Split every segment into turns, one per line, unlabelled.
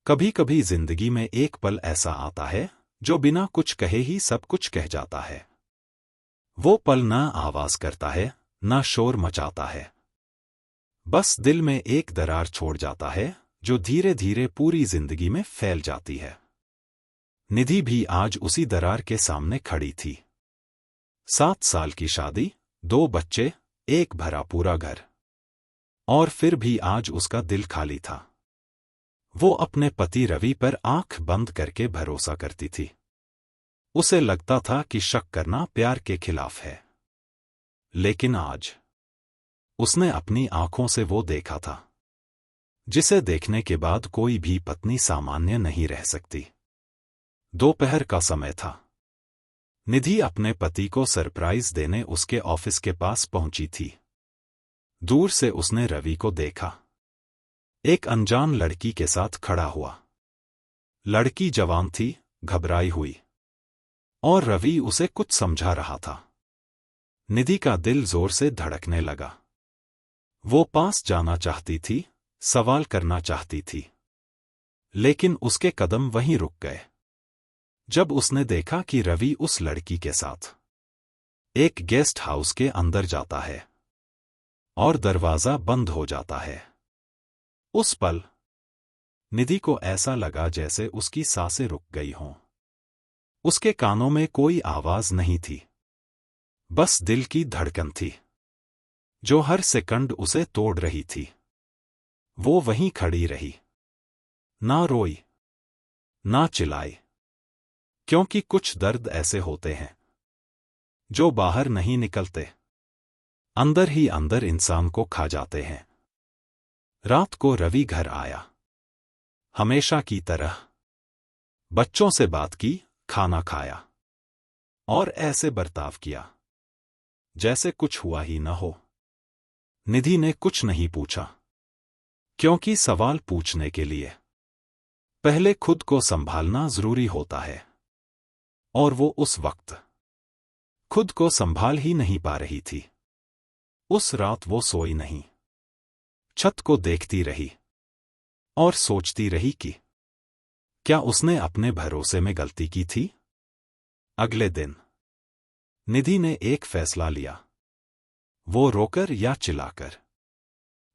कभी कभी जिंदगी में एक पल ऐसा आता है जो बिना कुछ कहे ही सब कुछ कह जाता है। वो पल ना आवाज करता है, ना शोर मचाता है, बस दिल में एक दरार छोड़ जाता है जो धीरे धीरे पूरी जिंदगी में फैल जाती है। निधि भी आज उसी दरार के सामने खड़ी थी। 7 साल की शादी, 2 बच्चे, एक भरा पूरा घर, और फिर भी आज उसका दिल खाली था। वो अपने पति रवि पर आंख बंद करके भरोसा करती थी। उसे लगता था कि शक करना प्यार के खिलाफ है। लेकिन आज उसने अपनी आंखों से वो देखा था जिसे देखने के बाद कोई भी पत्नी सामान्य नहीं रह सकती। दोपहर का समय था। निधि अपने पति को सरप्राइज देने उसके ऑफिस के पास पहुंची थी। दूर से उसने रवि को देखा, एक अनजान लड़की के साथ खड़ा हुआ। लड़की जवान थी, घबराई हुई, और रवि उसे कुछ समझा रहा था। निधि का दिल जोर से धड़कने लगा। वो पास जाना चाहती थी, सवाल करना चाहती थी, लेकिन उसके कदम वहीं रुक गए जब उसने देखा कि रवि उस लड़की के साथ एक गेस्ट हाउस के अंदर जाता है और दरवाजा बंद हो जाता है। उस पल निधि को ऐसा लगा जैसे उसकी सांसें रुक गई हों। उसके कानों में कोई आवाज नहीं थी, बस दिल की धड़कन थी जो हर सेकंड उसे तोड़ रही थी। वो वहीं खड़ी रही, ना रोई, ना चिल्लाई, क्योंकि कुछ दर्द ऐसे होते हैं जो बाहर नहीं निकलते, अंदर ही अंदर इंसान को खा जाते हैं। रात को रवि घर आया, हमेशा की तरह। बच्चों से बात की, खाना खाया, और ऐसे बर्ताव किया जैसे कुछ हुआ ही न हो। निधि ने कुछ नहीं पूछा, क्योंकि सवाल पूछने के लिए पहले खुद को संभालना जरूरी होता है, और वो उस वक्त खुद को संभाल ही नहीं पा रही थी। उस रात वो सोई नहीं, छत को देखती रही और सोचती रही कि क्या उसने अपने भरोसे में गलती की थी। अगले दिन निधि ने एक फैसला लिया। वो रोकर या चिल्लाकर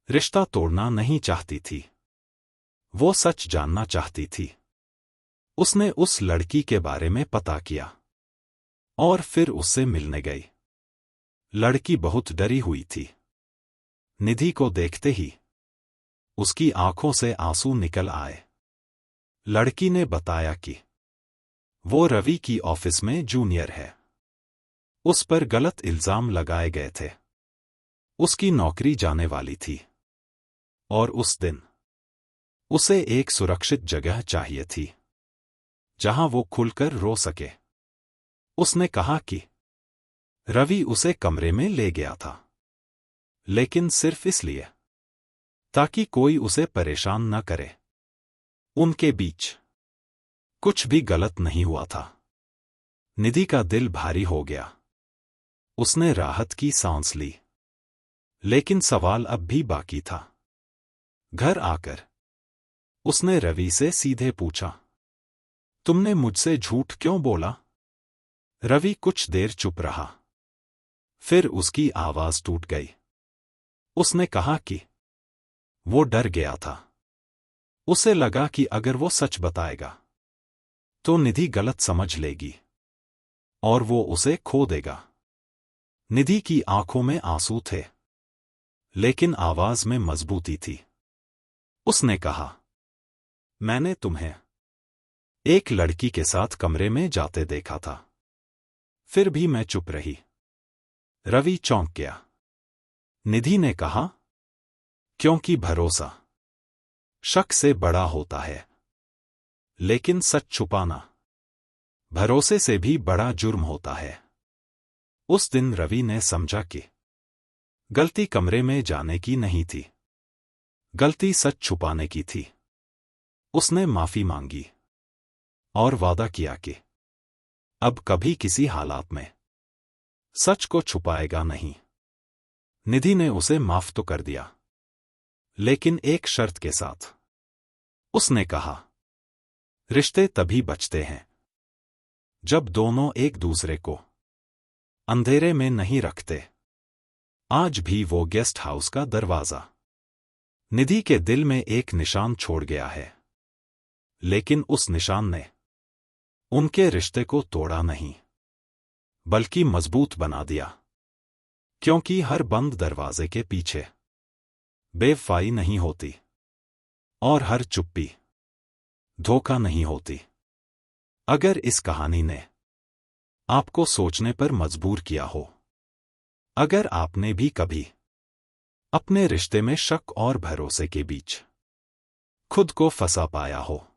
रिश्ता तोड़ना नहीं चाहती थी, वो सच जानना चाहती थी। उसने उस लड़की के बारे में पता किया और फिर उससे मिलने गई। लड़की बहुत डरी हुई थी। निधि को देखते ही उसकी आंखों से आंसू निकल आए। लड़की ने बताया कि वो रवि की ऑफिस में जूनियर है। उस पर गलत इल्जाम लगाए गए थे। उसकी नौकरी जाने वाली थी और उस दिन उसे एक सुरक्षित जगह चाहिए थी जहां वो खुलकर रो सके। उसने कहा कि रवि उसे कमरे में ले गया था, लेकिन सिर्फ इसलिए ताकि कोई उसे परेशान न करे। उनके बीच कुछ भी गलत नहीं हुआ था। निधि का दिल भारी हो गया। उसने राहत की सांस ली, लेकिन सवाल अब भी बाकी था। घर आकर उसने रवि से सीधे पूछा, तुमने मुझसे झूठ क्यों बोला? रवि कुछ देर चुप रहा, फिर उसकी आवाज टूट गई। उसने कहा कि वो डर गया था। उसे लगा कि अगर वो सच बताएगा तो निधि गलत समझ लेगी और वो उसे खो देगा। निधि की आंखों में आंसू थे, लेकिन आवाज में मजबूती थी। उसने कहा, मैंने तुम्हें एक लड़की के साथ कमरे में जाते देखा था, फिर भी मैं चुप रही। रवि चौंक गया। निधि ने कहा, क्योंकि भरोसा शक से बड़ा होता है, लेकिन सच छुपाना भरोसे से भी बड़ा जुर्म होता है। उस दिन रवि ने समझा कि गलती कमरे में जाने की नहीं थी, गलती सच छुपाने की थी। उसने माफी मांगी और वादा किया कि अब कभी किसी हालात में सच को छुपाएगा नहीं। निधि ने उसे माफ तो कर दिया, लेकिन एक शर्त के साथ। उसने कहा, रिश्ते तभी बचते हैं जब दोनों एक दूसरे को अंधेरे में नहीं रखते। आज भी वो गेस्ट हाउस का दरवाजा निधि के दिल में एक निशान छोड़ गया है, लेकिन उस निशान ने उनके रिश्ते को तोड़ा नहीं, बल्कि मजबूत बना दिया। क्योंकि हर बंद दरवाजे के पीछे बेवफाई नहीं होती, और हर चुप्पी धोखा नहीं होती। अगर इस कहानी ने आपको सोचने पर मजबूर किया हो, अगर आपने भी कभी अपने रिश्ते में शक और भरोसे के बीच खुद को फंसा पाया हो,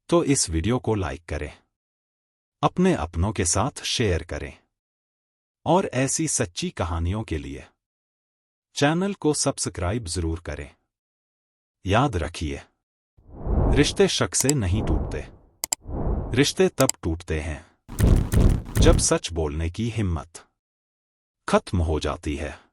तो इस वीडियो को लाइक करें, अपने अपनों के साथ शेयर करें, और ऐसी सच्ची कहानियों के लिए चैनल को सब्सक्राइब जरूर करें। याद रखिए, रिश्ते शक से नहीं टूटते। रिश्ते तब टूटते हैं जब सच बोलने की हिम्मत खत्म हो जाती है।